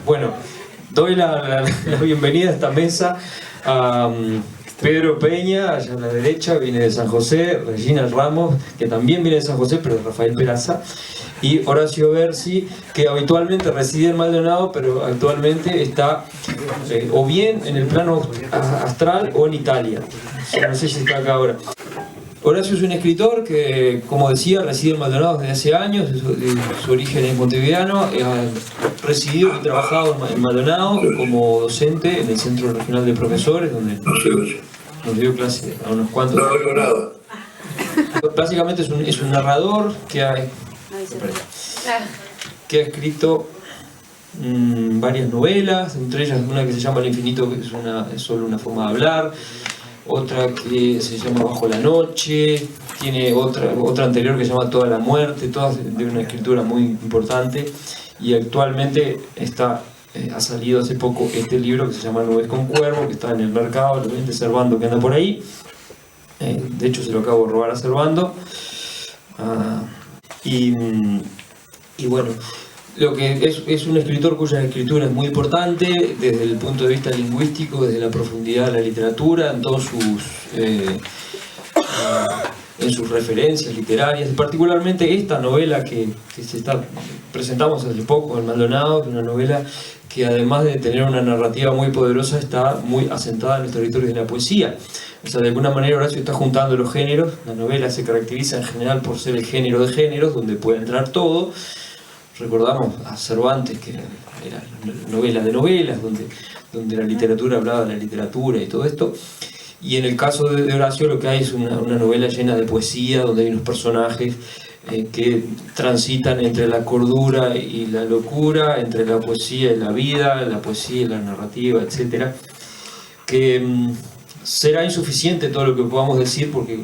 Bueno, doy la bienvenida a esta mesa a Pedro Peña, allá a la derecha, viene de San José, Regina Ramos, que también viene de San José, pero de Rafael Peraza, y Horacio Bersi, que habitualmente reside en Maldonado, pero actualmente está o bien en el plano astral o en Italia. No sé si está acá ahora. Horacio es un escritor que, como decía, reside en Maldonado desde hace años, su origen es montevideano, ha residido y trabajado en Maldonado como docente en el Centro Regional de Profesores, donde nos dio clase a unos cuantos. No oigo nada. Básicamente es un narrador que ha escrito varias novelas, entre ellas una que se llama El Infinito, que es solo una forma de hablar. Otra que se llama Bajo la Noche, tiene otra anterior que se llama Toda la Muerte, todas de una escritura muy importante, y actualmente ha salido hace poco este libro que se llama Nubes con Cuervo, que está en el mercado, lo vende Servando, que anda por ahí. De hecho se lo acabo de robar a Servando. Y bueno, lo que es un escritor cuya escritura es muy importante desde el punto de vista lingüístico, desde la profundidad de la literatura, en todos en sus referencias literarias, particularmente esta novela que presentamos hace poco en Maldonado, que es una novela que además de tener una narrativa muy poderosa está muy asentada en los territorios de la poesía. O sea, de alguna manera Horacio está juntando los géneros. La novela se caracteriza en general por ser el género de géneros, donde puede entrar todo. Recordamos a Cervantes, que era novela de novelas, donde la literatura hablaba de la literatura y todo esto. Y en el caso de Horacio lo que hay es una novela llena de poesía, donde hay unos personajes que transitan entre la cordura y la locura, entre la poesía y la vida, la poesía y la narrativa, etc. Que será insuficiente todo lo que podamos decir, porque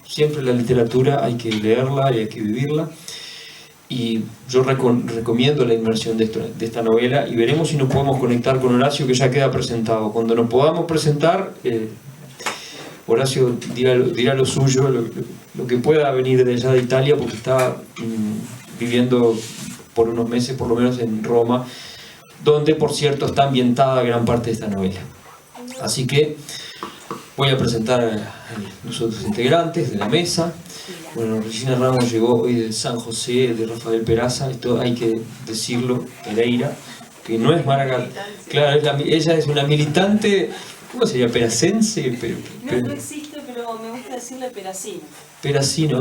siempre la literatura hay que leerla y hay que vivirla. Y yo recomiendo la inmersión de esta novela, y veremos si nos podemos conectar con Horacio, que ya queda presentado. Cuando nos podamos presentar, Horacio dirá lo suyo, lo que pueda venir de allá de Italia, porque está viviendo por unos meses, por lo menos en Roma, donde, por cierto, está ambientada gran parte de esta novela. Así que voy a presentar a los otros integrantes de la mesa. Bueno, Regina Ramos llegó hoy de San José, de Rafael Peraza, esto hay que decirlo, Pereira, que no es Maragall. Claro, ella es una militante, ¿cómo sería? Peracense. No existe, pero me gusta decirle peracino. Peracino.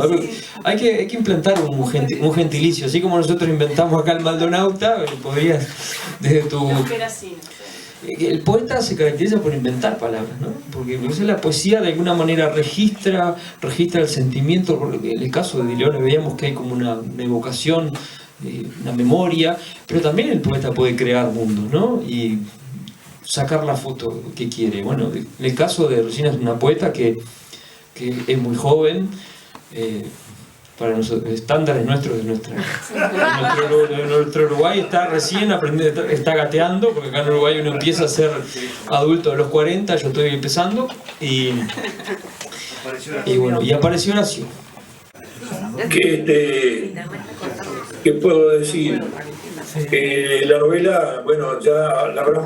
Hay que implantar un gentilicio, así como nosotros inventamos acá el Maldonauta, podrías desde tu... Peracino. El poeta se caracteriza por inventar palabras, ¿no? Porque la poesía de alguna manera registra el sentimiento. En el caso de Di Leone veíamos que hay como una evocación, una memoria, pero también el poeta puede crear mundos, ¿no? Y sacar la foto que quiere. Bueno, en el caso de Regina es una poeta que es muy joven, para nosotros, estándares nuestros de nuestro Uruguay, está recién aprendiendo, está gateando, porque acá en Uruguay uno empieza a ser adulto a los 40, yo estoy empezando, y bueno, y apareció Horacio. ¿Qué puedo decir? La novela, bueno, ya la habrás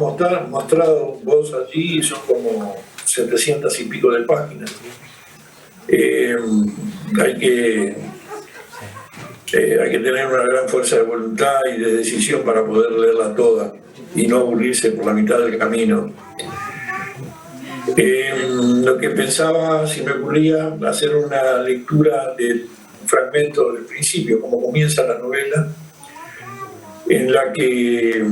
mostrado vos allí, son como 700 y pico de páginas. Hay que tener una gran fuerza de voluntad y de decisión para poder leerla toda y no aburrirse por la mitad del camino. Lo que pensaba, si me ocurría, hacer una lectura de un fragmento del principio, como comienza la novela, en la que,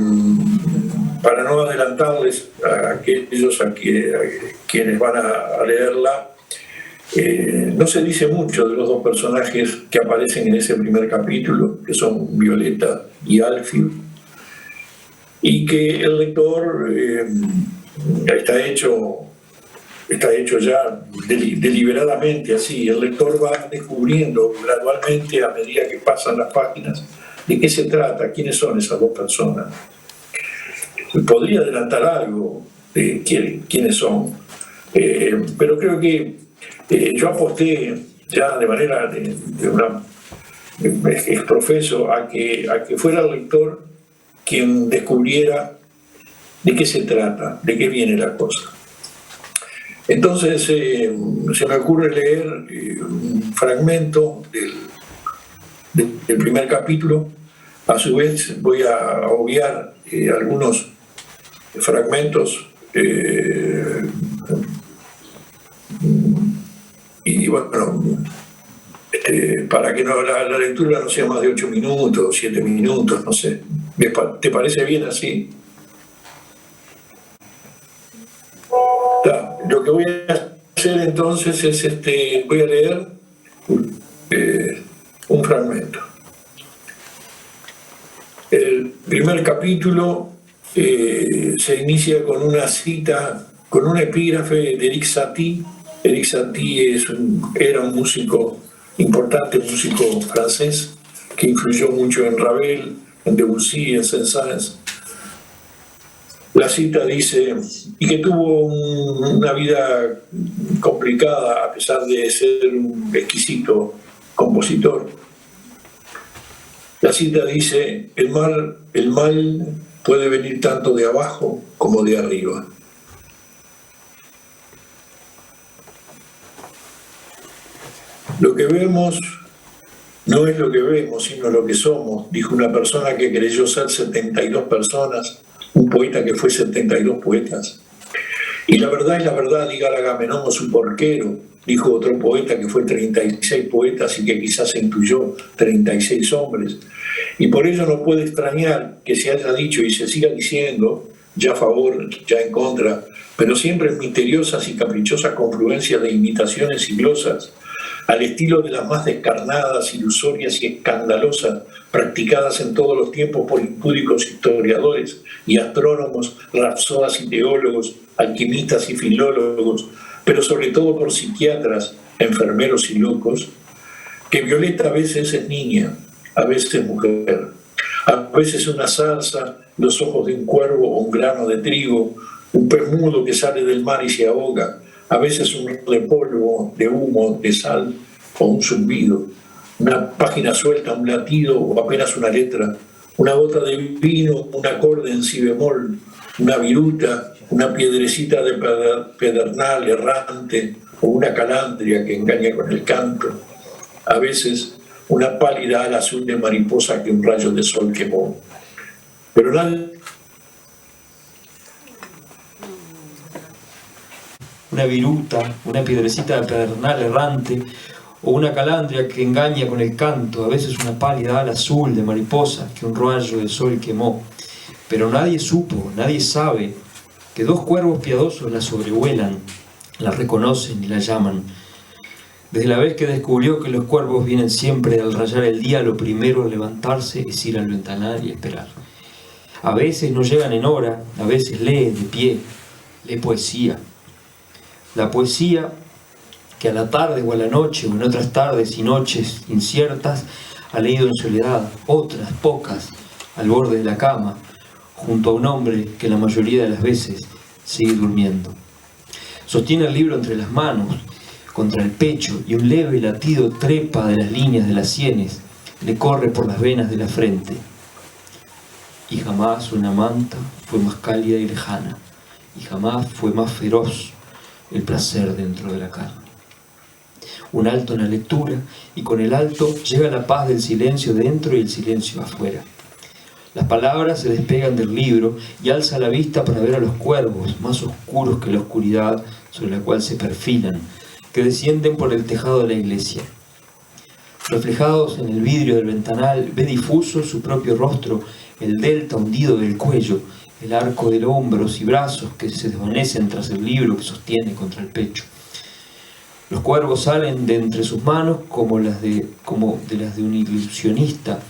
para no adelantarles a aquellos a quienes van a leerla, no se dice mucho de los dos personajes que aparecen en ese primer capítulo, que son Violeta y Alfio, y que el lector está hecho ya deliberadamente así. El lector va descubriendo gradualmente, a medida que pasan las páginas, de qué se trata, quiénes son esas dos personas. Podría adelantar algo de quiénes son, pero creo que yo aposté ya de manera exprofeso a que fuera el lector quien descubriera de qué se trata, de qué viene la cosa. Entonces se me ocurre leer un fragmento del primer capítulo. A su vez voy a obviar algunos fragmentos y bueno, para que la lectura no sea más de 8 minutos, 7 minutos, no sé. ¿Te parece bien así? Lo que voy a hacer entonces es, voy a leer un fragmento. El primer capítulo se inicia con una cita, con un epígrafe de Erik Satie. Erik Satie era un músico importante, un músico francés, que influyó mucho en Ravel, en Debussy, en Saint-Saëns. La cita dice, y que tuvo una vida complicada a pesar de ser un exquisito compositor. La cita dice, el mal puede venir tanto de abajo como de arriba. Lo que vemos no es lo que vemos, sino lo que somos, dijo una persona que creyó ser 72 personas, un poeta que fue 72 poetas. Y la verdad es la verdad, diga Agamenón o su porquero, dijo otro poeta que fue 36 poetas y que quizás se intuyó 36 hombres. Y por ello no puede extrañar que se haya dicho y se siga diciendo, ya a favor, ya en contra, pero siempre en misteriosas y caprichosas confluencias de imitaciones y glosas, al estilo de las más descarnadas, ilusorias y escandalosas practicadas en todos los tiempos por impúdicos historiadores y astrónomos, rapsodas y teólogos, alquimistas y filólogos, pero sobre todo por psiquiatras, enfermeros y locos, que Violeta a veces es niña, a veces mujer, a veces una zarza, los ojos de un cuervo o un grano de trigo, un pez mudo que sale del mar y se ahoga, a veces un de polvo, de humo, de sal o un zumbido, una página suelta, un latido o apenas una letra, una gota de vino, un acorde en si bemol, una viruta, una piedrecita de pedernal errante o una calandria que engaña con el canto, a veces una pálida ala azul de mariposa que un rayo de sol quemó. Pero nadie... Una viruta, una piedrecita de pedernal errante, o una calandria que engaña con el canto, a veces una pálida ala azul de mariposa que un rayo de sol quemó. Pero nadie supo, nadie sabe, que dos cuervos piadosos la sobrevuelan, la reconocen y la llaman. Desde la vez que descubrió que los cuervos vienen siempre al rayar el día, lo primero a levantarse es ir al ventanal y esperar. A veces no llegan en hora, a veces lee de pie, lee poesía. La poesía que a la tarde o a la noche o en otras tardes y noches inciertas ha leído en soledad, otras pocas, al borde de la cama, junto a un hombre que la mayoría de las veces sigue durmiendo. Sostiene el libro entre las manos, contra el pecho, y un leve latido trepa de las líneas de las sienes, le corre por las venas de la frente. Y jamás una manta fue más cálida y lejana, y jamás fue más feroz el placer dentro de la carne. Un alto en la lectura, y con el alto llega la paz del silencio dentro y el silencio afuera. Las palabras se despegan del libro y alza la vista para ver a los cuervos, más oscuros que la oscuridad sobre la cual se perfilan, que descienden por el tejado de la iglesia. Reflejados en el vidrio del ventanal, ve difuso su propio rostro, el delta hundido del cuello, el arco de hombros y brazos que se desvanecen tras el libro que sostiene contra el pecho. Los cuervos salen de entre sus manos como de las de un ilusionista,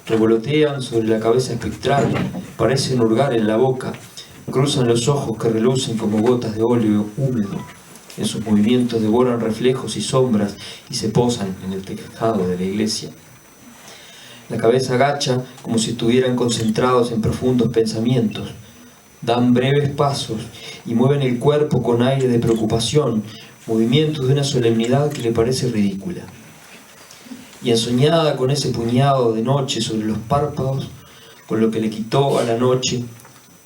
revolotean sobre la cabeza espectral, parecen hurgar en la boca, cruzan los ojos que relucen como gotas de óleo húmedo. En sus movimientos devoran reflejos y sombras y se posan en el tejado de la iglesia. La cabeza agacha como si estuvieran concentrados en profundos pensamientos. Dan breves pasos y mueven el cuerpo con aire de preocupación, movimientos de una solemnidad que le parece ridícula. Y ensoñada con ese puñado de noche sobre los párpados, con lo que le quitó a la noche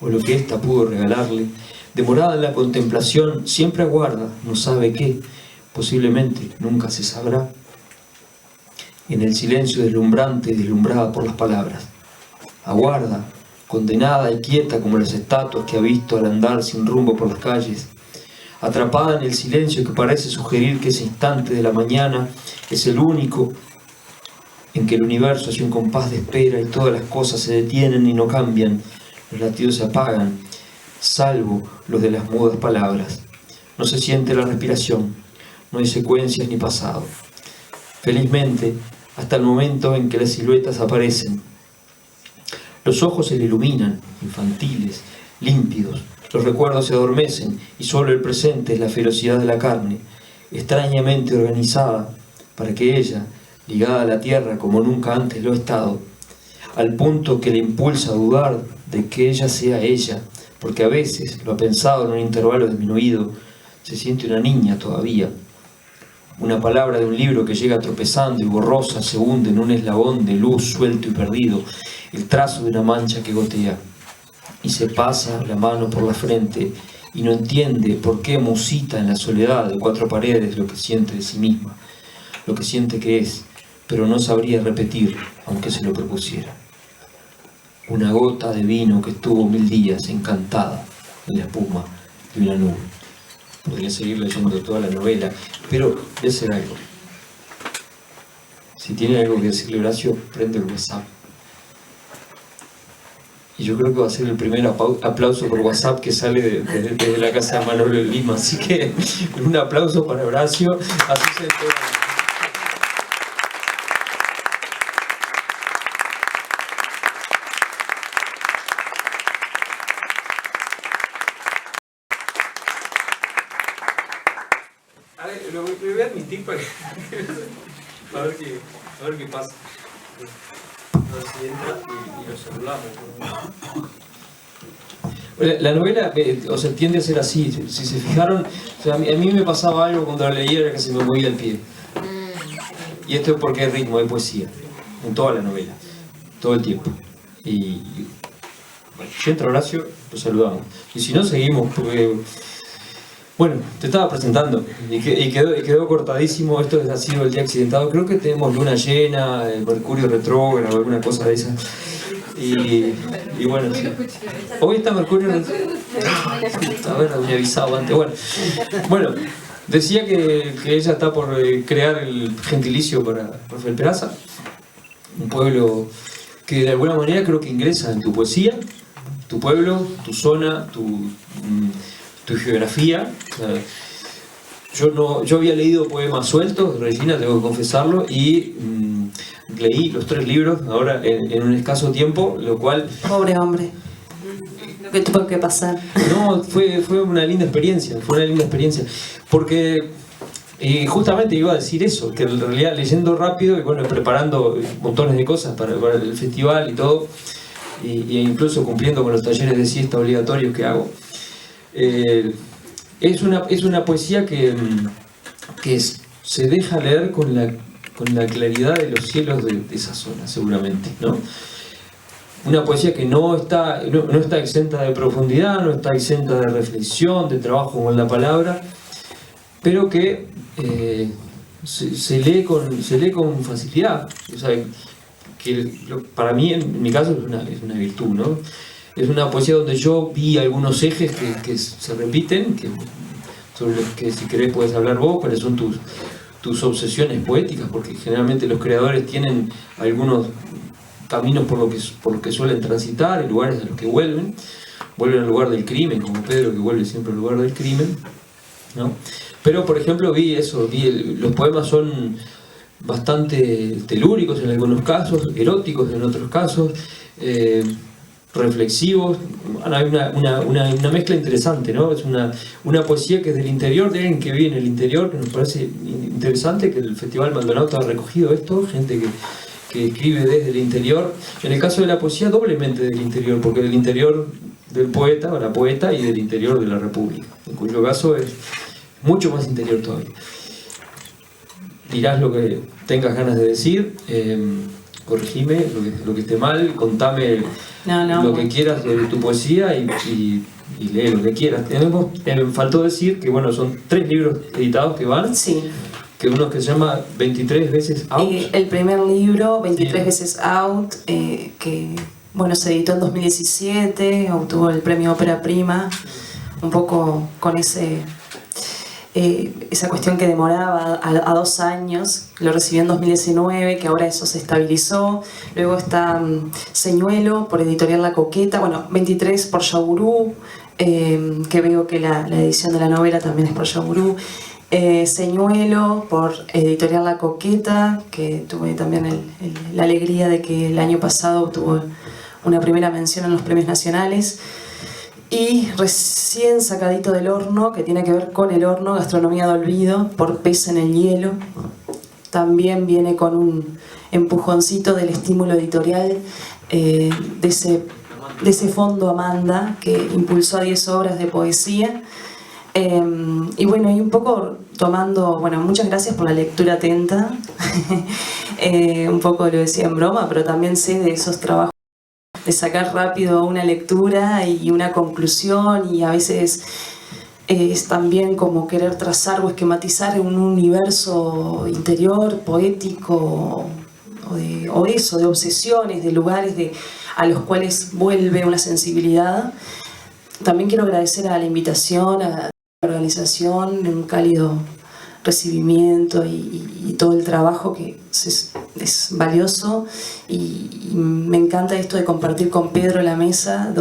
o lo que ésta pudo regalarle. Demorada en la contemplación, siempre aguarda, no sabe qué, posiblemente nunca se sabrá. En el silencio deslumbrante, deslumbrada por las palabras. Aguarda, condenada y quieta como las estatuas que ha visto al andar sin rumbo por las calles. Atrapada en el silencio que parece sugerir que ese instante de la mañana es el único en que el universo hace un compás de espera y todas las cosas se detienen y no cambian, los latidos se apagan, salvo los de las mudas palabras. No se siente la respiración, no hay secuencias ni pasado. Felizmente, hasta el momento en que las siluetas aparecen. Los ojos se le iluminan, infantiles, límpidos, los recuerdos se adormecen y solo el presente es la ferocidad de la carne, extrañamente organizada para que ella, ligada a la tierra como nunca antes lo ha estado, al punto que le impulsa a dudar de que ella sea ella, porque a veces, lo ha pensado en un intervalo disminuido, se siente una niña todavía. Una palabra de un libro que llega tropezando y borrosa se hunde en un eslabón de luz suelto y perdido, el trazo de una mancha que gotea, y se pasa la mano por la frente y no entiende por qué musita en la soledad de cuatro paredes lo que siente de sí misma, lo que siente que es, pero no sabría repetir, aunque se lo propusiera. Una gota de vino que estuvo 1000 días encantada en la espuma de una nube. Podría seguir leyendo toda la novela, pero voy a hacer algo. Si tiene algo que decirle Horacio, prende el WhatsApp. Y yo creo que va a ser el primer aplauso por WhatsApp que sale desde la casa de Manolo en Lima. Así que un aplauso para Horacio. Así se entera. A ver, lo voy a admitir para a ver qué pasa. A ver si entra y lo saludamos. La novela, o sea, tiende a ser así. Si se fijaron, o sea, a mí me pasaba algo cuando la leía, era que se me movía el pie. Y esto es porque hay ritmo, hay poesía. En toda la novela. Todo el tiempo. Y bueno, si entra Horacio, lo saludamos. Y si no, seguimos, porque... Bueno, te estaba presentando y quedó cortadísimo. Esto ha sido el día accidentado. Creo que tenemos luna llena, Mercurio retrógrado, alguna cosa de esa. Y bueno, sí. Hoy está Mercurio retrógrado. A ver, me avisado antes. Bueno, decía que ella está por crear el gentilicio para Rafael Peraza, un pueblo que de alguna manera creo que ingresa en tu poesía, tu pueblo, tu zona, tu geografía. Yo había leído poemas sueltos de Regina, tengo que confesarlo, y leí los 3 libros ahora en un escaso tiempo, lo cual... Pobre hombre, lo que tuvo que pasar. No, fue una linda experiencia, porque justamente iba a decir eso, que en realidad leyendo rápido y bueno, preparando montones de cosas para el festival y todo, e incluso cumpliendo con los talleres de siesta obligatorios que hago, es una poesía que se deja leer con la claridad de los cielos de esa zona, seguramente, ¿no? Una poesía que no está exenta de profundidad, no está exenta de reflexión, de trabajo con la palabra, pero que se lee con facilidad. O sea, que para mí, en mi caso, es una virtud, ¿no? Es una poesía donde yo vi algunos ejes que se repiten, sobre los que si querés puedes hablar vos, cuáles son tus obsesiones poéticas, porque generalmente los creadores tienen algunos caminos por los que suelen transitar, y lugares a los que vuelven al lugar del crimen, como Pedro que vuelve siempre al lugar del crimen, ¿no? Pero por ejemplo los poemas son bastante telúricos en algunos casos, eróticos en otros casos, reflexivos. Hay una mezcla interesante, ¿no? Es una poesía que es del interior, de alguien que vive en el interior, que nos parece interesante, que el Festival Maldonado ha recogido esto, gente que escribe desde el interior. En el caso de la poesía, doblemente del interior, porque del interior del poeta o la poeta y del interior de la República, en cuyo caso es mucho más interior todavía. Dirás lo que tengas ganas de decir. corregime lo que esté mal, contame lo que quieras de tu poesía y lee lo que quieras. Faltó decir que bueno, son 3 libros editados que van. Sí. Que uno que se llama 23 veces Out. El primer libro, 23 veces Out, que bueno, se editó en 2017, obtuvo el premio Ópera Prima, un poco con esa cuestión que demoraba a 2 años. Lo recibió en 2019, que ahora eso se estabilizó. Luego está Señuelo por Editorial La Coqueta, bueno, 23 por Yaburú, que veo que la edición de la novela también es por Yaburú. Señuelo por Editorial La Coqueta, que tuve también la alegría de que el año pasado obtuvo una primera mención en los premios nacionales. Y recién sacadito del horno, que tiene que ver con el horno, Gastronomía de Olvido, por Pez en el Hielo. También viene con un empujoncito del estímulo editorial de ese fondo Amanda, que impulsó a 10 obras de poesía. Y bueno, y un poco tomando, bueno, muchas gracias por la lectura atenta. Un poco lo decía en broma, pero también sé de esos trabajos de sacar rápido una lectura y una conclusión, y a veces es también como querer trazar o esquematizar un universo interior, poético, o eso, de obsesiones, de lugares a los cuales vuelve una sensibilidad. También quiero agradecer a la invitación, a la organización, un cálido recibimiento y todo el trabajo que es valioso, y me encanta esto de compartir con Pedro la mesa,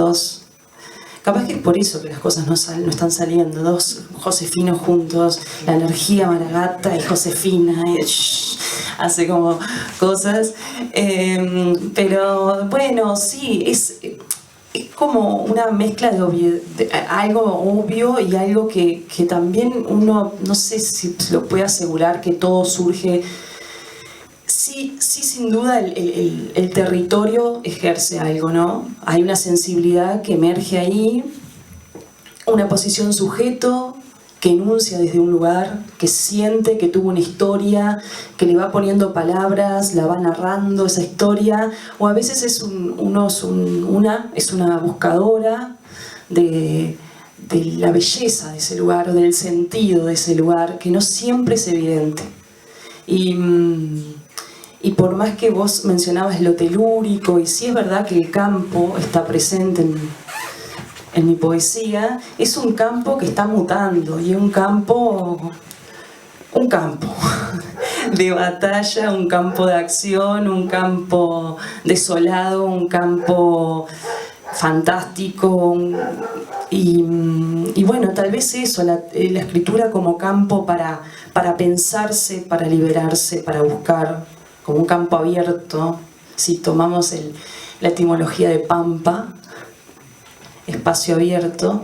capaz que es por eso que las cosas no están saliendo, 2 Josefinos juntos, la energía Maragata y Josefina, y hace como cosas, pero bueno, sí, es como una mezcla de algo obvio y algo que también uno, no sé si lo puede asegurar que todo surge. Sí, sin duda el territorio ejerce algo, ¿no? Hay una sensibilidad que emerge ahí, una posición sujeto que enuncia desde un lugar, que siente que tuvo una historia, que le va poniendo palabras, la va narrando esa historia, o a veces es una buscadora de la belleza de ese lugar, o del sentido de ese lugar, que no siempre es evidente. Y por más que vos mencionabas lo telúrico, y sí es verdad que el campo está presente en mi poesía, es un campo que está mutando, y es un campo de batalla, un campo de acción, un campo desolado, un campo fantástico, y bueno, tal vez eso, la escritura como campo para pensarse, para liberarse, para buscar, como un campo abierto. Si tomamos la etimología de Pampa, espacio abierto,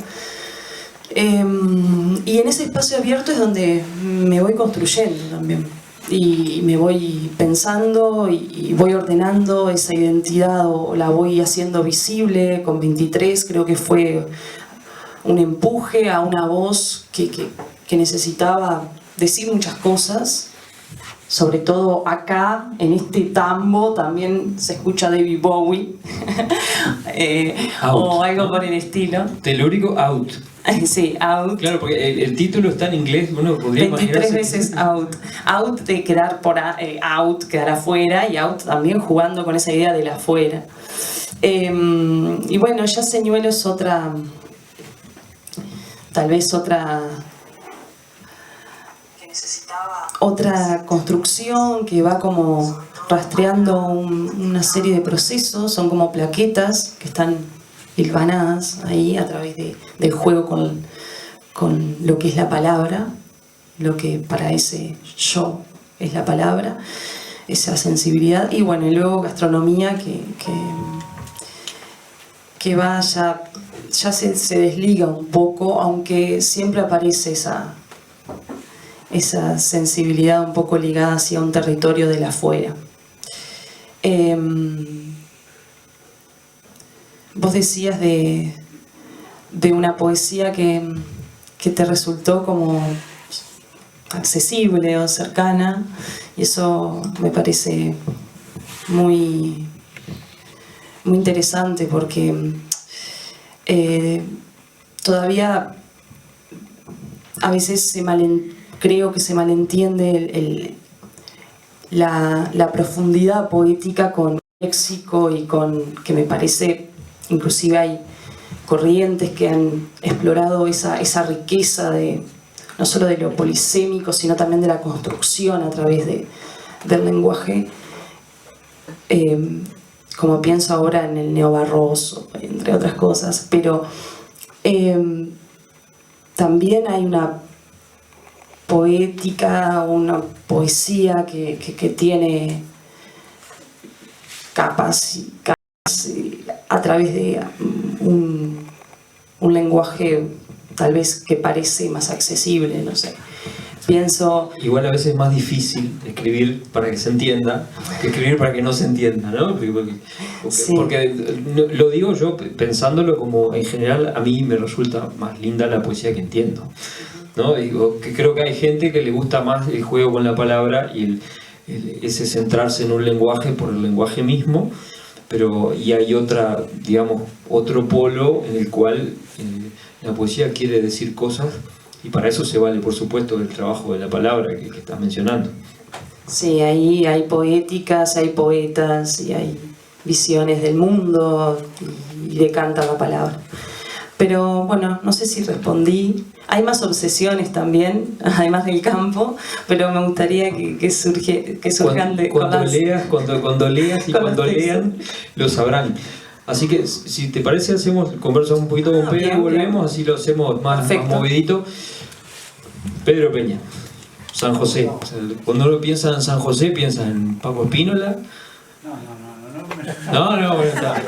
y en ese espacio abierto es donde me voy construyendo también, y me voy pensando y voy ordenando esa identidad, o la voy haciendo visible. Con 23 creo que fue un empuje a una voz que necesitaba decir muchas cosas. Sobre todo acá, en este tambo, también se escucha David Bowie, o algo por el estilo. Telúrico Out. Sí, Out. Claro, porque el título está en inglés, uno podría 23 imaginarse. veces Out. Out de quedar out, quedar afuera, y Out también jugando con esa idea del afuera. Y bueno, ya Señuelo es tal vez otra construcción que va como rastreando una serie de procesos. Son como plaquetas que están hilvanadas ahí a través del juego con lo que es la palabra, lo que para ese yo es la palabra, esa sensibilidad. Y bueno, y luego Gastronomía que va ya se desliga un poco, aunque siempre aparece esa sensibilidad un poco ligada hacia un territorio del afuera. Vos decías de una poesía que te resultó como accesible o cercana, y eso me parece muy, muy interesante porque todavía a veces creo que se malentiende la profundidad poética con léxico y con, que me parece, inclusive hay corrientes que han explorado esa riqueza de no solo de lo polisémico, sino también de la construcción a través del lenguaje, como pienso ahora en el neobarroso, entre otras cosas, pero también hay una poética, una poesía que tiene capas a través de un lenguaje tal vez que parece más accesible, no sé. Pienso... Igual a veces es más difícil escribir para que se entienda que escribir para que no se entienda, ¿no? Porque lo digo yo pensándolo como en general a mí me resulta más linda la poesía que entiendo, ¿no? Digo, que creo que hay gente que le gusta más el juego con la palabra y ese centrarse en un lenguaje por el lenguaje mismo, y hay otro polo en el cual la poesía quiere decir cosas. Y para eso se vale, por supuesto, el trabajo de la palabra que estás mencionando. Sí, ahí hay poéticas, hay poetas y hay visiones del mundo y decanta la palabra. Pero bueno, no sé si respondí. Hay más obsesiones también, además del campo, pero me gustaría que surjan cuando leas y cuando lean, lo sabrán. Así que, si te parece, conversamos un poquito con Pedro y volvemos, así lo hacemos más movidito. Pedro Peña, San José. O sea, cuando uno piensa en San José, piensa en Paco Espínola. No, bueno, está.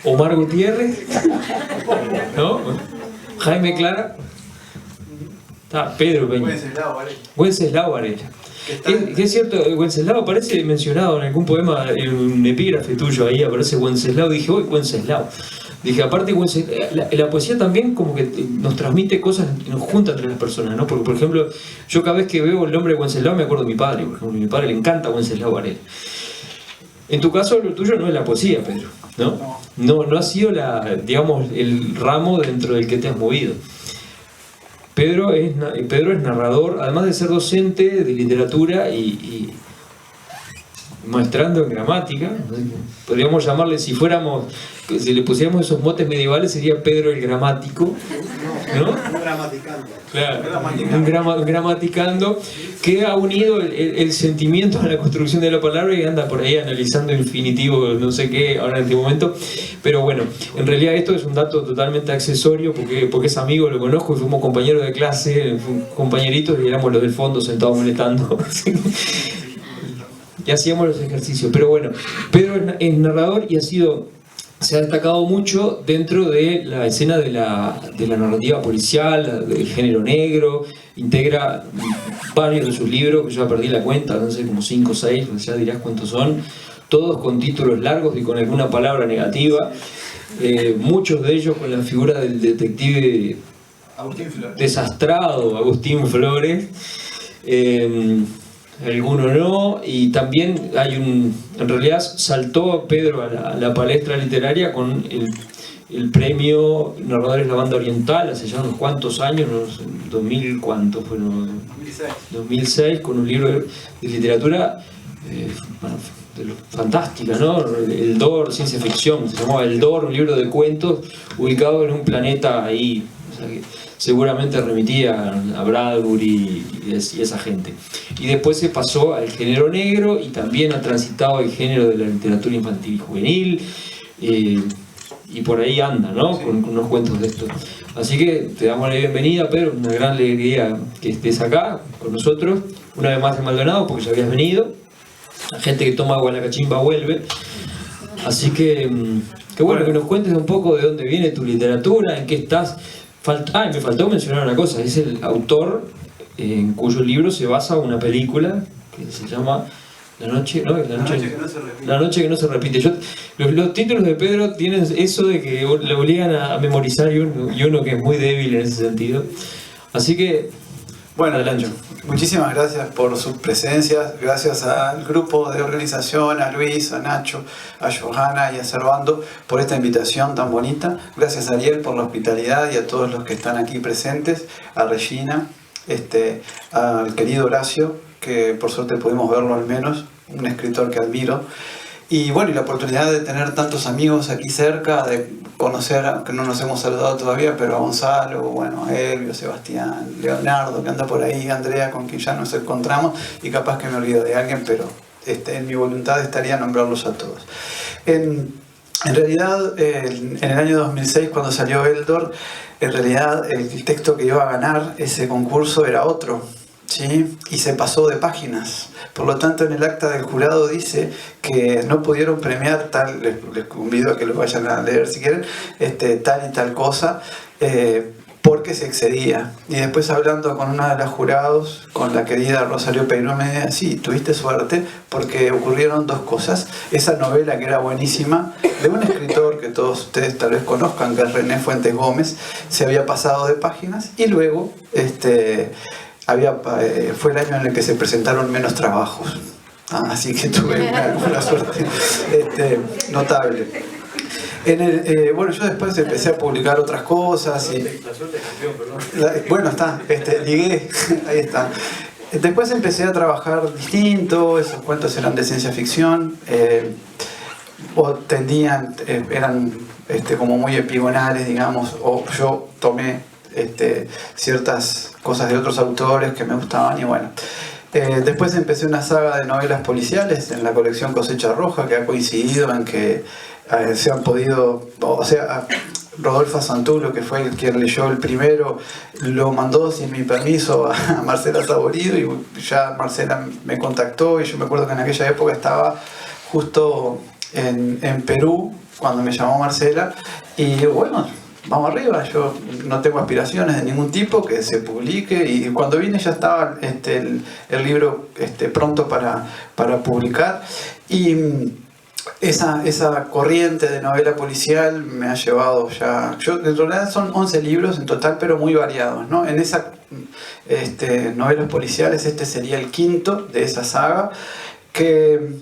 Omar Gutiérrez, ¿no? Jaime Clara. Está Pedro Peña. Wenceslao Varela. Que es cierto, Wenceslao aparece mencionado en algún poema, en un epígrafe tuyo, ahí aparece Wenceslao, dije, uy, Wenceslao. Dije, aparte, la poesía también como que nos transmite cosas, nos junta entre las personas, ¿no? Porque, por ejemplo, yo cada vez que veo el nombre de Wenceslao me acuerdo de mi padre, por ejemplo, a mi padre le encanta Wenceslao Varela. En tu caso, lo tuyo no es la poesía, Pedro, ¿no? No ha sido el ramo dentro del que te has movido. Pedro es narrador, además de ser docente de literatura y maestrando en gramática. Podríamos llamarle, si le pusiéramos esos motes medievales, sería Pedro el Gramático, ¿no? Un gramaticando. Claro, un gramaticando que ha unido el sentimiento a la construcción de la palabra y anda por ahí analizando infinitivo, no sé qué, ahora en este momento. Pero bueno, en realidad esto es un dato totalmente accesorio porque es amigo, lo conozco y fuimos compañeros de clase, compañeritos, y éramos los del fondo sentados molestando. Y hacíamos los ejercicios. Pero bueno, Pedro es narrador y se ha destacado mucho dentro de la escena de la narrativa policial, del género negro. Integra varios de sus libros, que yo ya perdí la cuenta, no sé, como 5 o 6, ya dirás cuántos son, todos con títulos largos y con alguna palabra negativa, muchos de ellos con la figura del detective desastrado Agustín Flores, alguno no, y también en realidad saltó Pedro a la palestra literaria con el premio Narradores de la Banda Oriental hace ya unos cuantos años, 2000, ¿cuánto fue? 2006, con un libro de literatura fantástica, ¿no? El Dor, ciencia ficción, se llamaba El Dor, un libro de cuentos ubicado en un planeta ahí, o sea, que seguramente remitía a Bradbury y esa gente. Y después se pasó al género negro y también ha transitado el género de la literatura infantil y juvenil, y por ahí anda, ¿no? Con unos cuentos de estos. Así que te damos la bienvenida, Pedro, una gran alegría que estés acá con nosotros, una vez más en Maldonado, porque ya habías venido. La gente que toma agua en la cachimba vuelve. Así que bueno, que nos cuentes un poco de dónde viene tu literatura, en qué estás. Me faltó mencionar una cosa, es el autor en cuyo libro se basa una película que se llama La noche que no se repite. Los títulos de Pedro tienen eso de que le obligan a memorizar y uno que es muy débil en ese sentido. Así que Bueno, Adelante. muchísimas gracias por sus presencias, gracias al grupo de organización, a Luis, a Nacho, a Johanna y a Servando por esta invitación tan bonita. Gracias a Ariel por la hospitalidad y a todos los que están aquí presentes, a Regina, al querido Horacio, que por suerte pudimos verlo al menos, un escritor que admiro. Y bueno, y la oportunidad de tener tantos amigos aquí cerca, de conocer, aunque no nos hemos saludado todavía, pero a Gonzalo, bueno, a Elvio, Sebastián, Leonardo, que anda por ahí, Andrea, con quien ya nos encontramos, y capaz que me olvido de alguien, pero en mi voluntad estaría nombrarlos a todos. En realidad, en el año 2006, cuando salió Eldor, en realidad el texto que iba a ganar ese concurso era otro, ¿sí? Y se pasó de páginas. Por lo tanto, en el acta del jurado dice que no pudieron premiar tal, les convido a que lo vayan a leer si quieren, tal y tal cosa, porque se excedía. Y después, hablando con una de las jurados, con la querida Rosario Peiró, me decía, sí, tuviste suerte porque ocurrieron dos cosas. Esa novela, que era buenísima, de un escritor que todos ustedes tal vez conozcan, que es René Fuentes Gómez, se había pasado de páginas, y luego fue el año en el que se presentaron menos trabajos. Así que tuve una suerte notable. Bueno, yo después empecé a publicar otras cosas y... La suerte campeón, perdón. Bueno, está, ligué, ahí está. Después empecé a trabajar distinto, esos cuentos eran de ciencia ficción, o eran como muy epigonales, digamos, o yo tomé ciertas cosas de otros autores que me gustaban, y bueno. Después empecé una saga de novelas policiales en la colección Cosecha Roja, que ha coincidido en que se han podido, o sea, Rodolfo Santulo, que fue quien leyó el primero, lo mandó sin mi permiso a Marcela Saborido, y ya Marcela me contactó, y yo me acuerdo que en aquella época estaba justo en Perú cuando me llamó Marcela, y bueno, vamos arriba, yo no tengo aspiraciones de ningún tipo, que se publique, y cuando vine ya estaba el libro pronto para publicar, y esa corriente de novela policial me ha llevado ya... En realidad son 11 libros en total, pero muy variados, ¿no? En esas novelas policiales, sería el quinto de esa saga, que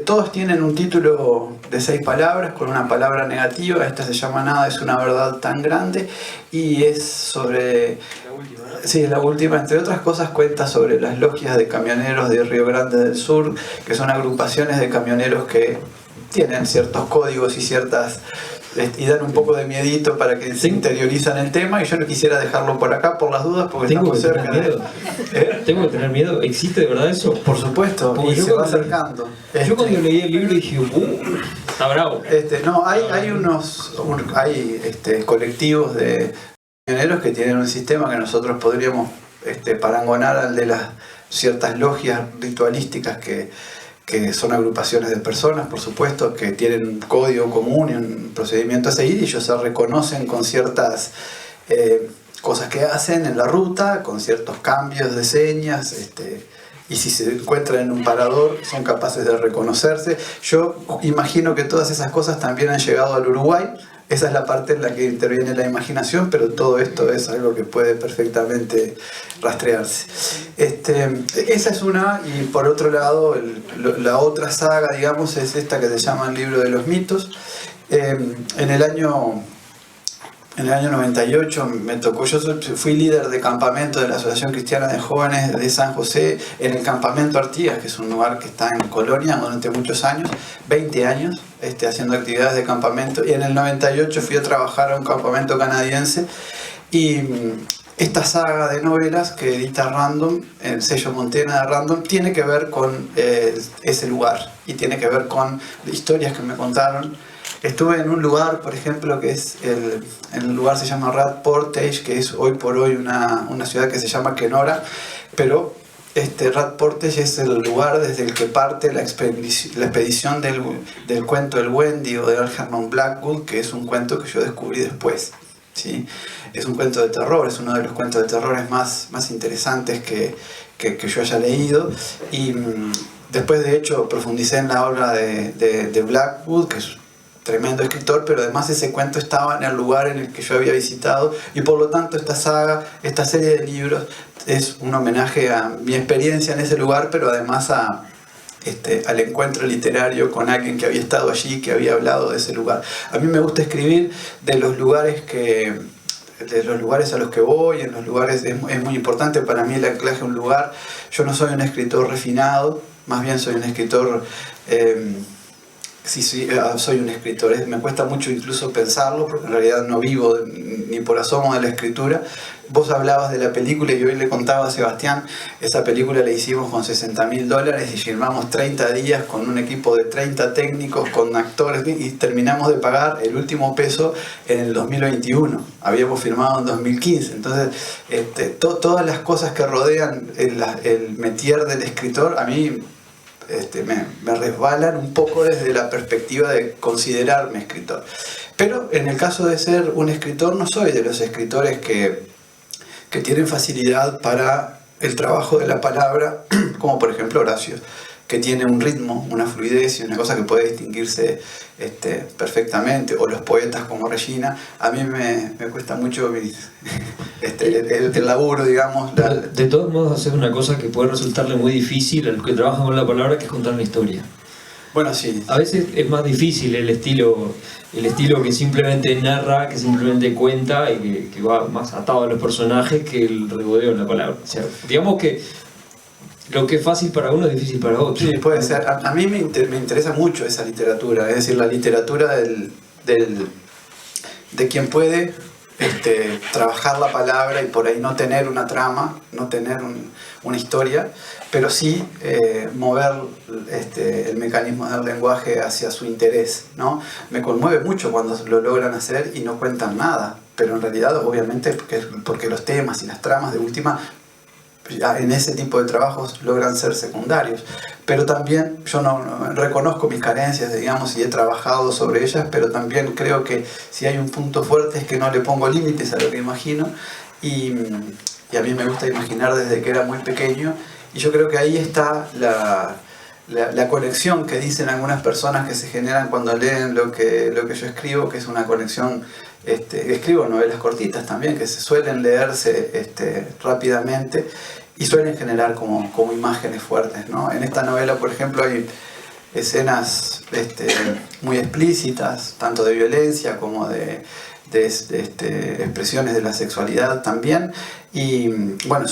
todos tienen un título de 6 palabras, con una palabra negativa. Esta se llama Nada es una verdad tan grande, y es sobre... La última, ¿no? Sí, la última, entre otras cosas, cuenta sobre las logias de camioneros de Río Grande del Sur, que son agrupaciones de camioneros que tienen ciertos códigos y dan un poco de miedito para que se interiorizan el tema, y yo no quisiera dejarlo por acá por las dudas, porque Tengo estamos que cerca tener miedo. Tengo que tener miedo. ¿Existe de verdad eso? Por supuesto, Porque y yo se va cuando- acercando. Yo cuando leí el libro dije, está bravo. No, hay colectivos de camioneros que tienen un sistema que nosotros podríamos parangonar al de las ciertas logias ritualísticas que son agrupaciones de personas, por supuesto, que tienen un código común y un procedimiento a seguir, y ellos se reconocen con ciertas cosas que hacen en la ruta, con ciertos cambios de señas, y si se encuentran en un parador son capaces de reconocerse. Yo imagino que todas esas cosas también han llegado al Uruguay. Esa es la parte en la que interviene la imaginación, pero todo esto es algo que puede perfectamente rastrearse. Esa es una, y por otro lado, la otra saga, digamos, es esta que se llama El Libro de los Mitos. En el año 98 me tocó, yo fui líder de campamento de la Asociación Cristiana de Jóvenes de San José, en el campamento Artigas, que es un lugar que está en Colonia durante muchos años, 20 años, haciendo actividades de campamento, y en el 98 fui a trabajar a un campamento canadiense, y esta saga de novelas que edita Random, el sello Montena de Random, tiene que ver con ese lugar, y tiene que ver con historias que me contaron. Estuve en un lugar, por ejemplo, que es el lugar se llama Rat Portage, que es hoy por hoy una ciudad que se llama Kenora, pero Rat Portage es el lugar desde el que parte la expedición del cuento El Wendigo de Algernon Blackwood, que es un cuento que yo descubrí después, ¿sí? Es un cuento de terror, es uno de los cuentos de terror más interesantes que yo haya leído, y después, de hecho, profundicé en la obra de Blackwood, que es tremendo escritor, pero además ese cuento estaba en el lugar en el que yo había visitado y por lo tanto esta saga, esta serie de libros es un homenaje a mi experiencia en ese lugar, pero además al encuentro literario con alguien que había estado allí, que había hablado de ese lugar. A mí me gusta escribir de los lugares a los que voy, en los lugares es muy importante para mí el anclaje a un lugar. Yo no soy un escritor refinado, más bien soy un escritor... soy un escritor, me cuesta mucho incluso pensarlo, porque en realidad no vivo ni por asomo de la escritura. Vos hablabas de la película y hoy le contaba a Sebastián, esa película la hicimos con $60.000 y filmamos 30 días con un equipo de 30 técnicos, con actores, y terminamos de pagar el último peso en el 2021. Habíamos filmado en 2015. Entonces, todas las cosas que rodean el métier del escritor, a mí me resbalan un poco desde la perspectiva de considerarme escritor. Pero en el caso de ser un escritor, no soy de los escritores que tienen facilidad para el trabajo de la palabra, como por ejemplo Horacio, que tiene un ritmo, una fluidez y una cosa que puede distinguirse perfectamente, o los poetas como Regina. A mí me cuesta mucho el laburo, digamos. De todos modos, hacer una cosa que puede resultarle muy difícil a los que trabajan con la palabra, que es contar una historia. Bueno, sí. A veces es más difícil el estilo que simplemente narra, que simplemente cuenta y que va más atado a los personajes que el regodeo de la palabra. O sea, digamos que lo que es fácil para uno es difícil para otro. Sí, puede ser. A mí me interesa mucho esa literatura, es decir, la literatura de quien puede trabajar la palabra y por ahí no tener una trama, no tener una historia, pero sí mover el mecanismo del lenguaje hacia su interés, ¿no? Me conmueve mucho cuando lo logran hacer y no cuentan nada, pero en realidad obviamente porque los temas y las tramas de última en ese tipo de trabajos logran ser secundarios. Pero también yo no reconozco mis carencias, digamos, y he trabajado sobre ellas, pero también creo que si hay un punto fuerte es que no le pongo límites a lo que imagino, y a mí me gusta imaginar desde que era muy pequeño, y yo creo que ahí está la conexión que dicen algunas personas que se generan cuando leen lo que yo escribo, que es una conexión. Escribo novelas cortitas también, que se suelen leerse rápidamente y suelen generar como imágenes fuertes, ¿no? En esta novela, por ejemplo, hay escenas muy explícitas, tanto de violencia como de expresiones de la sexualidad también. Y bueno,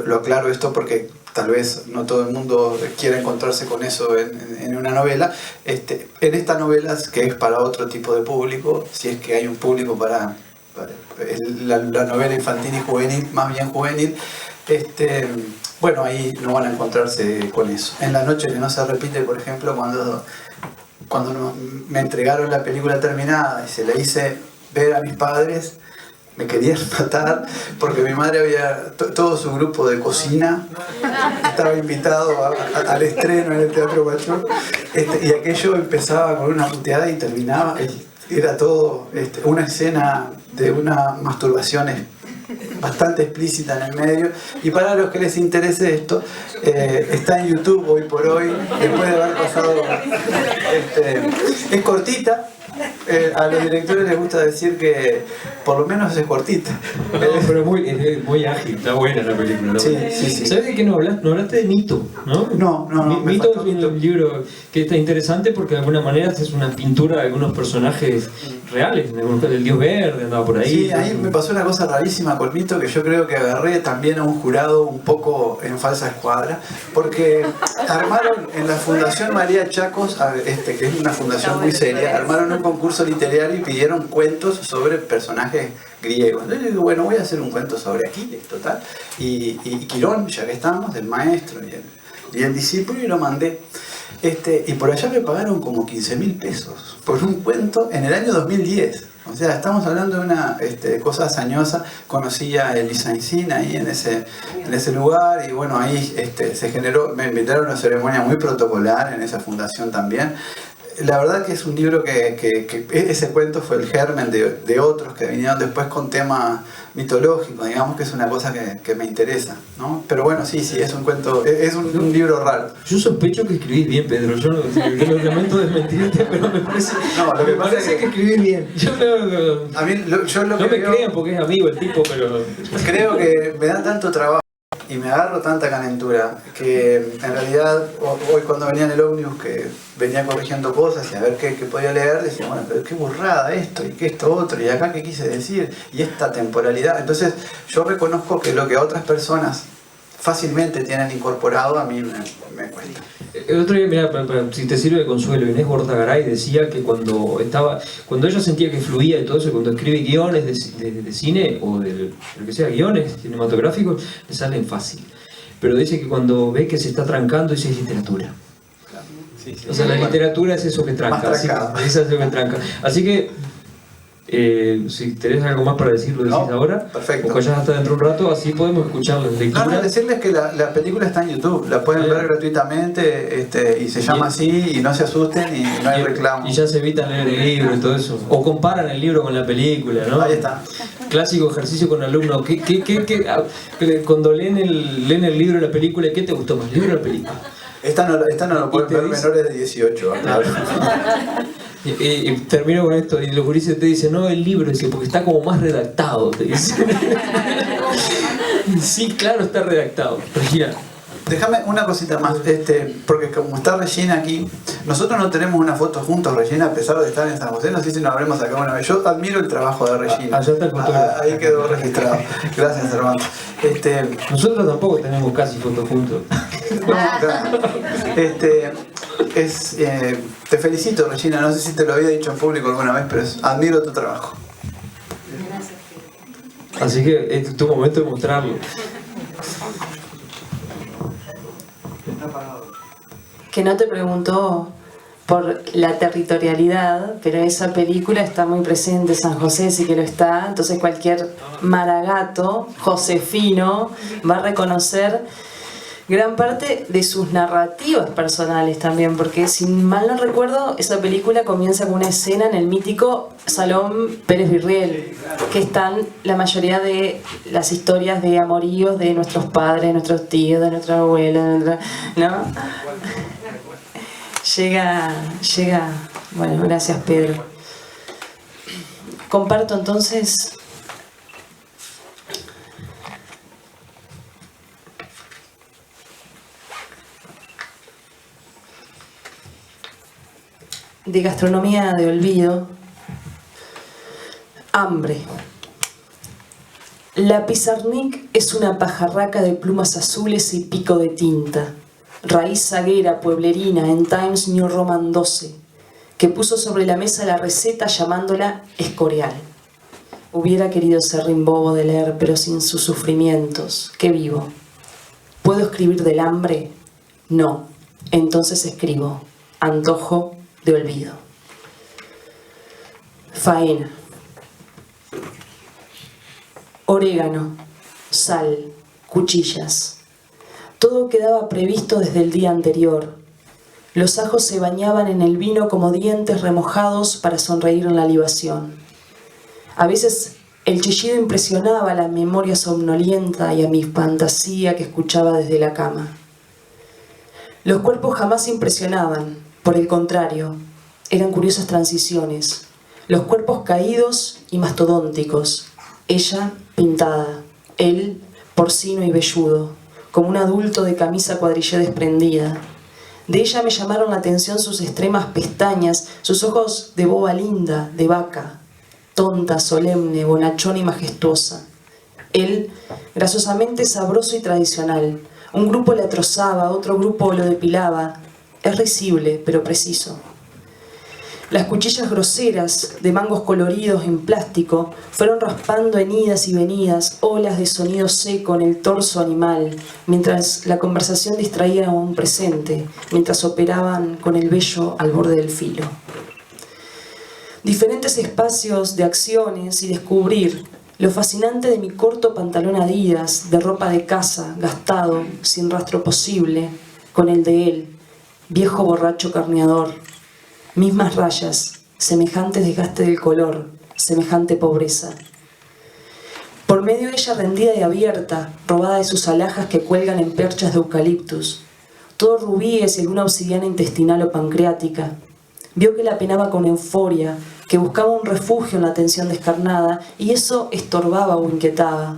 lo aclaro esto porque tal vez no todo el mundo quiera encontrarse con eso en una novela. En esta novela, que es para otro tipo de público, si es que hay un público para la novela infantil y juvenil, más bien juvenil, bueno, ahí no van a encontrarse con eso. En La noche que no se repite, por ejemplo, cuando me entregaron la película terminada y se la hice ver a mis padres, me querían matar porque mi madre todo su grupo de cocina estaba invitado al estreno en el Teatro Pachón, y aquello empezaba con una puteada y terminaba, era todo una escena de una masturbación bastante explícita en el medio. Y para los que les interese esto, está en YouTube hoy por hoy, después de haber pasado, es cortita. A los directores les gusta decir que por lo menos es cortita. No, pero es muy ágil, está buena la película, ¿no? Sí. ¿Sabes de qué no hablaste? No hablaste de Mito, ¿no? No. Mito es un libro que está interesante porque de alguna manera es una pintura de algunos personajes reales. El Dios Verde andaba por ahí. Sí, ahí me pasó una cosa rarísima con Mito, que yo creo que agarré también a un jurado un poco en falsa escuadra, porque armaron en la Fundación María Chacos, que es una fundación muy seria, armaron un concurso literario y pidieron cuentos sobre personajes griegos. Entonces yo digo, bueno, voy a hacer un cuento sobre Aquiles, total. Y Quirón, ya que estamos, del maestro y el discípulo, y lo mandé. Y por allá me pagaron como 15.000 pesos por un cuento en el año 2010. O sea, estamos hablando de una cosa hazañosa. Conocí a Elisa Encina ahí en ese lugar, y bueno, ahí se generó, me invitaron a una ceremonia muy protocolar en esa fundación también. la verdad que es un libro que ese cuento fue el germen de otros que vinieron después con temas mitológicos, digamos que es una cosa que me interesa, ¿no? Pero bueno, sí, es un cuento, es un libro raro. Yo sospecho que escribís bien, Pedro. Yo no lamento desmentirte, pero me parece, No, lo que me pasa parece es que escribís bien. Yo creo A mí, yo lo no que me veo- crean porque es amigo el tipo, pero... Creo que me da tanto trabajo y me agarro tanta calentura que en realidad hoy cuando venía en el ómnibus que venía corrigiendo cosas y a ver qué podía leer, decía, bueno, pero qué burrada esto y qué esto otro y acá qué quise decir y esta temporalidad. Entonces yo reconozco que lo que otras personas fácilmente tienen incorporado a mí me cuesta. El otro día, mira, si te sirve de consuelo, Inés Gortagaray decía que cuando ella sentía que fluía y todo eso, cuando escribe guiones de cine o de lo que sea, guiones cinematográficos, le salen fácil. Pero dice que cuando ve que se está trancando, dice es literatura. Sí, sí. O sea, la literatura es eso que tranca. Más trancado. Es eso que tranca. Así que, si tenés algo más para decir, lo decís No, ahora. perfecto. O callás hasta dentro de un rato, así podemos escuchar las No, lecturas. decirles que la película está en YouTube, la pueden ver gratuitamente y se llama así y no se asusten y no hay reclamo. Y ya se evitan leer el libro y todo eso. O comparan el libro con la película, ¿no? Ahí está. Clásico ejercicio con alumnos. Cuando leen el libro y la película, ¿qué te gustó más, el libro o la película? Esta no lo pueden te ver dice- menores de 18. Claro. Y termino con esto, y los gurises te dicen, no, el libro, dice, porque está como más redactado, te dicen. Sí, claro, está redactado. Regina. Déjame una cosita más, porque como está Regina aquí, nosotros no tenemos una foto juntos, Regina, a pesar de estar en San José, no sé si nos habremos sacado una vez. Yo admiro el trabajo de Regina. Allá está el fotógrafo. Ahí quedó registrado. Gracias, hermano. Nosotros tampoco tenemos casi fotos juntos. No, claro. Te felicito, Regina, no sé si te lo había dicho en público alguna vez, pero admiro tu trabajo. Así que es tu momento de mostrarlo. Que no te preguntó por la territorialidad, pero esa película está muy presente, San José sí que lo está, entonces cualquier maragato, josefino, va a reconocer gran parte de sus narrativas personales también, porque si mal no recuerdo, esa película comienza con una escena en el mítico Salón Pérez Virriel, que están la mayoría de las historias de amoríos de nuestros padres, de nuestros tíos, de nuestra abuela, ¿no? Llega, bueno, gracias Pedro. Comparto entonces de gastronomía de olvido. Hambre. La pizarnik es una pajarraca de plumas azules y pico de tinta, raíz zaguera pueblerina en Times New Roman 12, que puso sobre la mesa la receta llamándola Escorial. Hubiera querido ser Rimbobo de leer, pero sin sus sufrimientos. ¿Qué vivo? ¿Puedo escribir del hambre? No. Entonces escribo. Antojo de olvido. Faena. Orégano, sal, cuchillas. Todo quedaba previsto desde el día anterior. Los ajos se bañaban en el vino como dientes remojados para sonreír en la libación. A veces el chillido impresionaba a la memoria somnolienta y a mi fantasía que escuchaba desde la cama. Los cuerpos jamás impresionaban, por el contrario, eran curiosas transiciones. Los cuerpos caídos y mastodónticos, ella pintada, él porcino y velludo, como un adulto de camisa cuadrillé desprendida. De ella me llamaron la atención sus extremas pestañas, sus ojos de boba linda, de vaca, tonta, solemne, bonachona y majestuosa. Él, grasosamente sabroso y tradicional. Un grupo le trozaba, otro grupo lo depilaba. Es risible, pero preciso. Las cuchillas groseras, de mangos coloridos en plástico, fueron raspando en idas y venidas olas de sonido seco en el torso animal, mientras la conversación distraía a un presente, mientras operaban con el vello al borde del filo. Diferentes espacios de acciones y descubrir lo fascinante de mi corto pantalón Adidas, de ropa de casa, gastado, sin rastro posible, con el de él, viejo borracho carneador. Mismas rayas, semejante desgaste del color, semejante pobreza. Por medio de ella rendida y abierta, robada de sus alhajas que cuelgan en perchas de eucaliptus, todo rubíes y alguna obsidiana intestinal o pancreática. Vio que la penaba con euforia, que buscaba un refugio en la tensión descarnada, y eso estorbaba o inquietaba.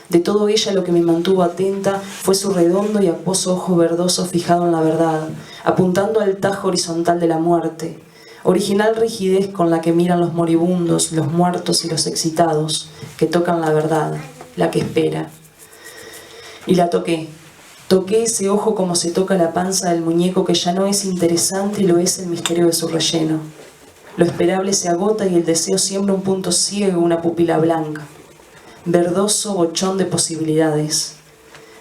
De todo ella lo que me mantuvo atenta fue su redondo y acuoso ojo verdoso fijado en la verdad, apuntando al tajo horizontal de la muerte, original rigidez con la que miran los moribundos, los muertos y los excitados, que tocan la verdad, la que espera. Y la toqué. Toqué ese ojo como se toca la panza del muñeco que ya no es interesante y lo es el misterio de su relleno. Lo esperable se agota y el deseo siembra un punto ciego, una pupila blanca. Verdoso bochón de posibilidades.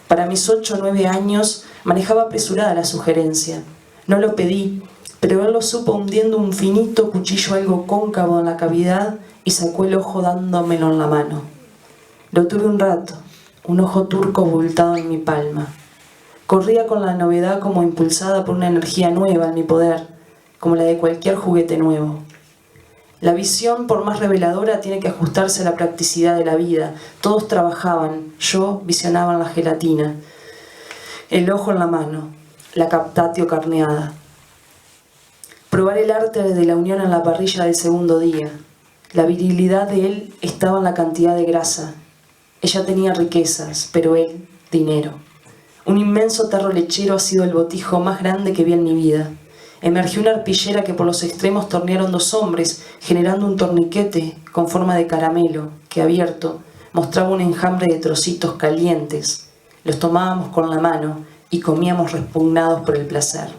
Para mis 8 o 9 años manejaba apresurada la sugerencia. No lo pedí, pero él lo supo hundiendo un finito cuchillo algo cóncavo en la cavidad y sacó el ojo dándomelo en la mano. Lo tuve un rato, un ojo turco abultado en mi palma. Corría con la novedad como impulsada por una energía nueva en mi poder, como la de cualquier juguete nuevo. La visión, por más reveladora, tiene que ajustarse a la practicidad de la vida. Todos trabajaban, yo visionaba en la gelatina. El ojo en la mano, la captatio carneada. Probar el arte de la unión en la parrilla del segundo día. La virilidad de él estaba en la cantidad de grasa. Ella tenía riquezas, pero él, dinero. Un inmenso tarro lechero ha sido el botijo más grande que vi en mi vida. Emergió una arpillera que por los extremos tornearon 2 hombres, generando un torniquete con forma de caramelo, que abierto mostraba un enjambre de trocitos calientes. Los tomábamos con la mano y comíamos repugnados por el placer.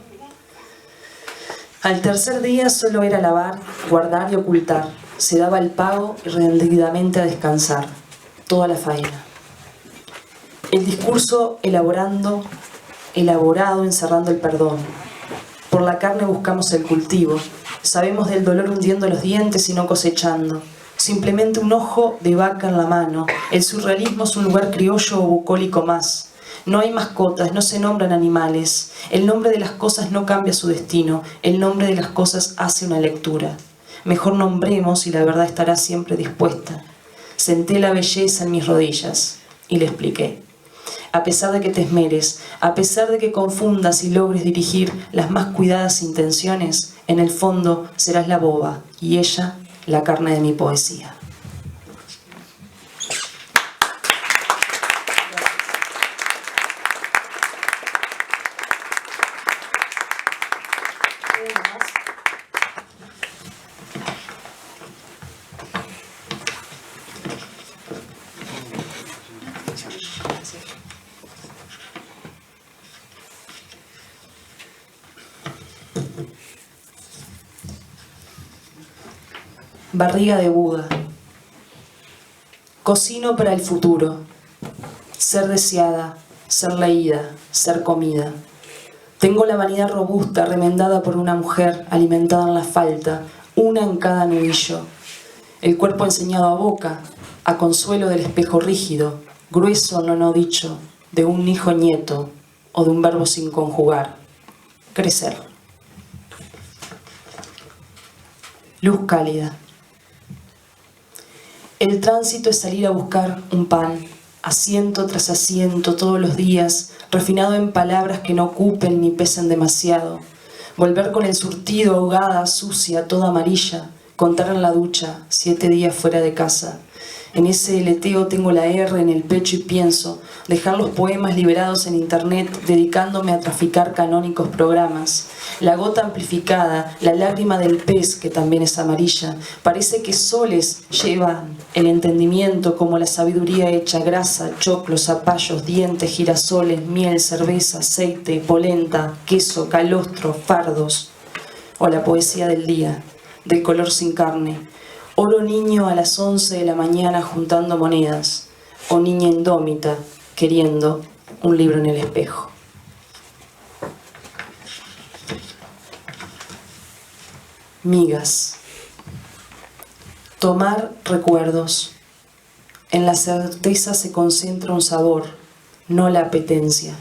Al tercer día solo era lavar, guardar y ocultar. Se daba el pago y rendidamente a descansar. Toda la faena. El discurso elaborado encerrando el perdón. Por la carne buscamos el cultivo. Sabemos del dolor hundiendo los dientes y no cosechando. Simplemente un ojo de vaca en la mano. El surrealismo es un lugar criollo o bucólico más. No hay mascotas, no se nombran animales. El nombre de las cosas no cambia su destino. El nombre de las cosas hace una lectura. Mejor nombremos y la verdad estará siempre dispuesta. Senté la belleza en mis rodillas y le expliqué. A pesar de que te esmeres, a pesar de que confundas y logres dirigir las más cuidadas intenciones, en el fondo serás la boba y ella la carne de mi poesía. Barriga de Buda. Cocino para el futuro. Ser deseada, ser leída, ser comida. Tengo la vanidad robusta, remendada por una mujer, alimentada en la falta, una en cada nudillo. El cuerpo enseñado a boca, a consuelo del espejo rígido, grueso no dicho, de un hijo nieto o de un verbo sin conjugar. Crecer. Luz cálida. El tránsito es salir a buscar un pan, asiento tras asiento todos los días, refinado en palabras que no ocupen ni pesen demasiado. Volver con el surtido, ahogada, sucia, toda amarilla. Contar en la ducha, 7 días fuera de casa. En ese leteo tengo la R en el pecho y pienso dejar los poemas liberados en internet dedicándome a traficar canónicos programas. La gota amplificada, la lágrima del pez que también es amarilla, parece que soles llevan el entendimiento como la sabiduría hecha grasa, choclos, zapallos, dientes, girasoles, miel, cerveza, aceite, polenta, queso, calostro, fardos. O la poesía del día, del color sin carne. Oro niño a las 11 de la mañana juntando monedas, o niña indómita queriendo un libro en el espejo. Migas. Tomar recuerdos. En la certeza se concentra un sabor, no la apetencia.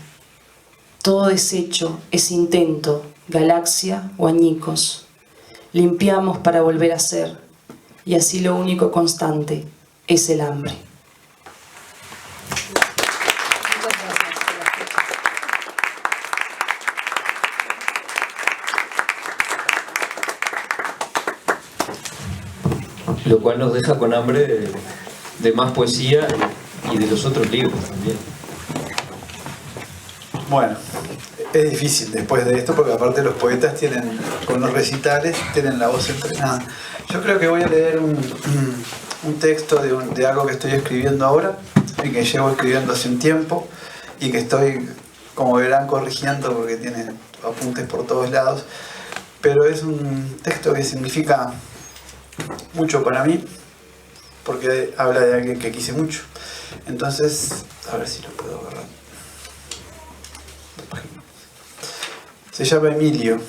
Todo desecho es intento, galaxia o añicos. limpiamos para volver a ser, y así lo único constante es el hambre. Lo cual nos deja con hambre de más poesía y de los otros libros también. Bueno, es difícil después de esto porque aparte los poetas tienen, con los recitales, tienen la voz entrenada. Yo creo que voy a leer un texto de algo que estoy escribiendo ahora y que llevo escribiendo hace un tiempo y que estoy, como verán, corrigiendo porque tiene apuntes por todos lados, pero es un texto que significa mucho para mí porque habla de alguien que quise mucho. Entonces, a ver si lo puedo agarrar. Se llama Emilio.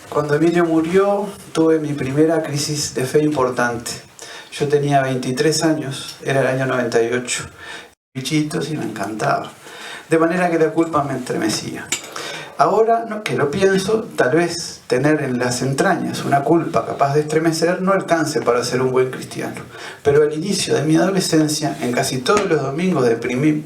Cuando Emilio murió, tuve mi primera crisis de fe importante. Yo tenía 23 años, era el año 98. Bichitos y me encantaba. De manera que la culpa me estremecía. Ahora que lo pienso, tal vez tener en las entrañas una culpa capaz de estremecer no alcance para ser un buen cristiano. Pero al inicio de mi adolescencia, en casi todos los domingos de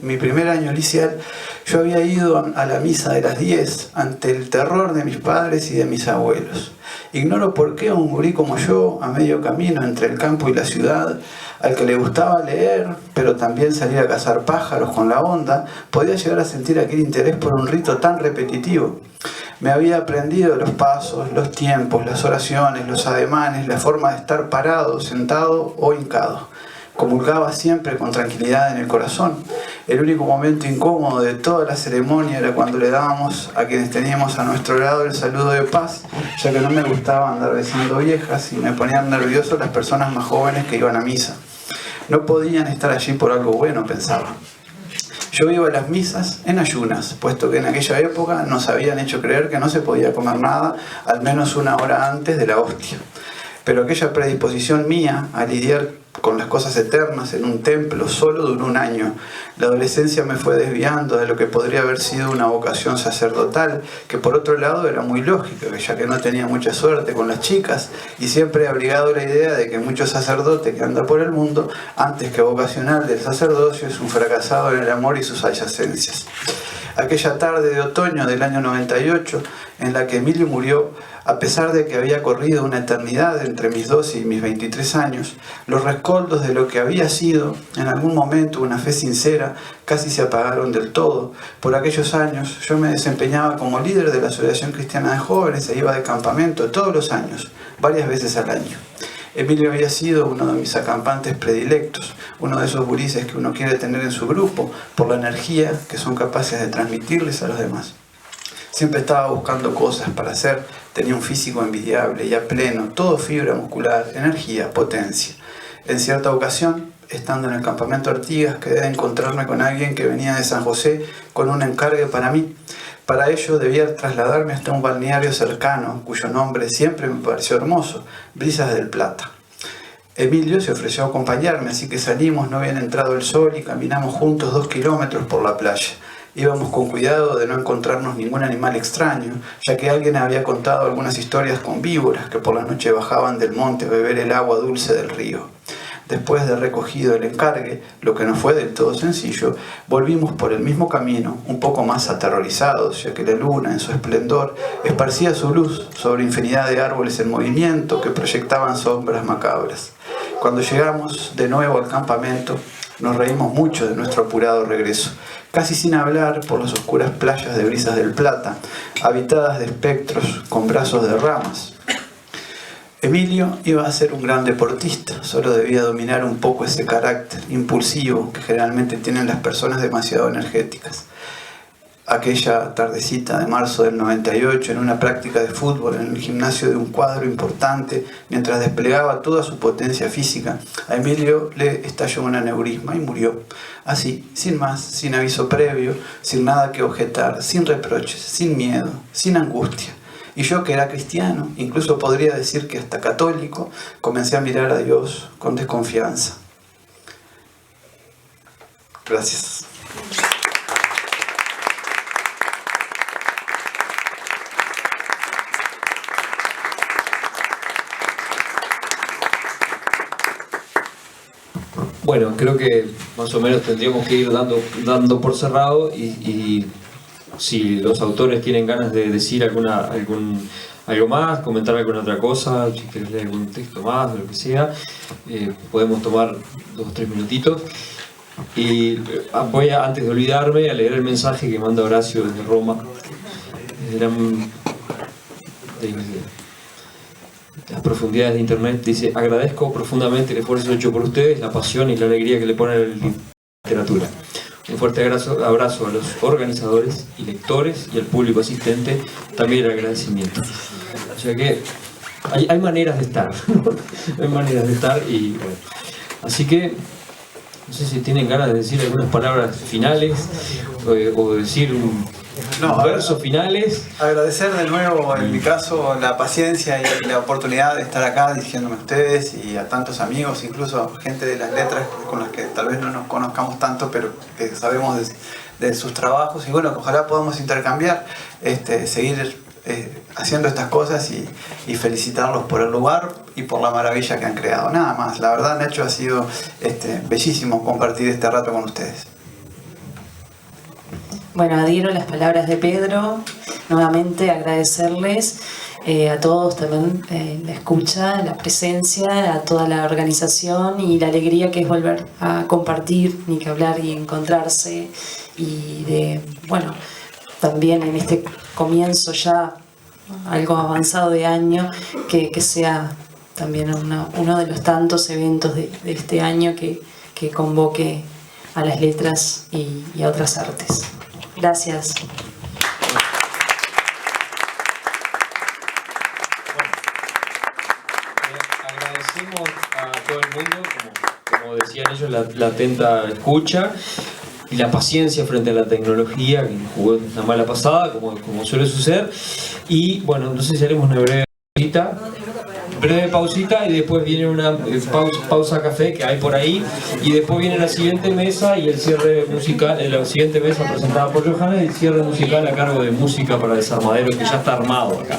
mi primer año liceal, yo había ido a la misa de las 10 ante el terror de mis padres y de mis abuelos. Ignoro por qué un gurí como yo, a medio camino entre el campo y la ciudad, al que le gustaba leer, pero también salir a cazar pájaros con la onda, podía llegar a sentir aquel interés por un rito tan repetitivo. Me había aprendido los pasos, los tiempos, las oraciones, los ademanes, la forma de estar parado, sentado o hincado. Comulgaba siempre con tranquilidad en el corazón. El único momento incómodo de toda la ceremonia era cuando le dábamos a quienes teníamos a nuestro lado el saludo de paz, ya que no me gustaba andar besando viejas y me ponían nerviosos las personas más jóvenes que iban a misa. No podían estar allí por algo bueno, pensaba. Yo iba a las misas en ayunas, puesto que en aquella época nos habían hecho creer que no se podía comer nada, al menos una hora antes de la hostia. Pero aquella predisposición mía a lidiar con las cosas eternas en un templo solo duró un año. La adolescencia me fue desviando de lo que podría haber sido una vocación sacerdotal, que por otro lado era muy lógica, ya que no tenía mucha suerte con las chicas y siempre he abrigado la idea de que mucho sacerdote que anda por el mundo, antes que vocacional del sacerdocio, es un fracasado en el amor y sus adyacencias. Aquella tarde de otoño del año 98, en la que Emilio murió, a pesar de que había corrido una eternidad entre mis 12 y mis 23 años, los rescoldos de lo que había sido, en algún momento, una fe sincera, casi se apagaron del todo. Por aquellos años yo me desempeñaba como líder de la Asociación Cristiana de Jóvenes e iba de campamento todos los años, varias veces al año. Emilio había sido uno de mis acampantes predilectos, uno de esos gurises que uno quiere tener en su grupo, por la energía que son capaces de transmitirles a los demás. Siempre estaba buscando cosas para hacer, tenía un físico envidiable y a pleno, todo fibra muscular, energía, potencia. En cierta ocasión, estando en el campamento Artigas, quedé de encontrarme con alguien que venía de San José con un encargue para mí. Para ello debía trasladarme hasta un balneario cercano, cuyo nombre siempre me pareció hermoso, Brisas del Plata. Emilio se ofreció a acompañarme, así que salimos, no habían entrado el sol y caminamos juntos 2 kilómetros por la playa. Íbamos con cuidado de no encontrarnos ningún animal extraño, ya que alguien había contado algunas historias con víboras que por la noche bajaban del monte a beber el agua dulce del río. Después de recogido el encargue, lo que no fue del todo sencillo, volvimos por el mismo camino, un poco más aterrorizados, ya que la luna, en su esplendor, esparcía su luz sobre infinidad de árboles en movimiento que proyectaban sombras macabras. Cuando llegamos de nuevo al campamento, nos reímos mucho de nuestro apurado regreso, casi sin hablar por las oscuras playas de Brisas del Plata, habitadas de espectros con brazos de ramas. Emilio iba a ser un gran deportista, solo debía dominar un poco ese carácter impulsivo que generalmente tienen las personas demasiado energéticas. Aquella tardecita de marzo del 98, en una práctica de fútbol en el gimnasio de un cuadro importante, mientras desplegaba toda su potencia física, a Emilio le estalló un aneurisma y murió. Así, sin más, sin aviso previo, sin nada que objetar, sin reproches, sin miedo, sin angustia. Y yo, que era cristiano, incluso podría decir que hasta católico, comencé a mirar a Dios con desconfianza. Gracias. bueno, creo que más o menos tendríamos que ir dando por cerrado y si los autores tienen ganas de decir algo más, comentar alguna otra cosa, si querés leer algún texto más, o lo que sea, podemos tomar 2 o 3 minutitos. Y voy antes de olvidarme, a leer el mensaje que manda Horacio desde Roma, desde las profundidades de internet. Dice: agradezco profundamente el esfuerzo hecho por ustedes, la pasión y la alegría que le ponen a la literatura. Un fuerte abrazo a los organizadores y lectores y al público asistente, también el agradecimiento. O sea que hay maneras de estar, hay maneras de estar y bueno. Así que no sé si tienen ganas de decir algunas palabras finales o decir versos finales. Agradecer de nuevo, en mi caso, la paciencia y la oportunidad de estar acá dirigiéndome a ustedes y a tantos amigos, incluso gente de las letras con las que tal vez no nos conozcamos tanto, pero que sabemos de sus trabajos. Y bueno, ojalá podamos intercambiar, seguir haciendo estas cosas y felicitarlos por el lugar y por la maravilla que han creado. Nada más, la verdad, Nacho, ha sido bellísimo compartir este rato con ustedes. Bueno, adhiero a las palabras de Pedro, nuevamente agradecerles a todos también la escucha, la presencia, a toda la organización y la alegría que es volver a compartir, ni que hablar y encontrarse y también en este comienzo ya algo avanzado de año, que sea también uno de los tantos eventos de este año que convoque a las letras y a otras artes. Gracias. Agradecemos a todo el mundo, como decían ellos, la atenta escucha y la paciencia frente a la tecnología, que jugó una mala pasada, como suele suceder. Y bueno, entonces haremos una breve pausita y después viene una pausa café que hay por ahí, y después viene la siguiente mesa y el cierre musical, la siguiente mesa presentada por Johanna y el cierre musical a cargo de Música para Desarmadero, que ya está armado acá.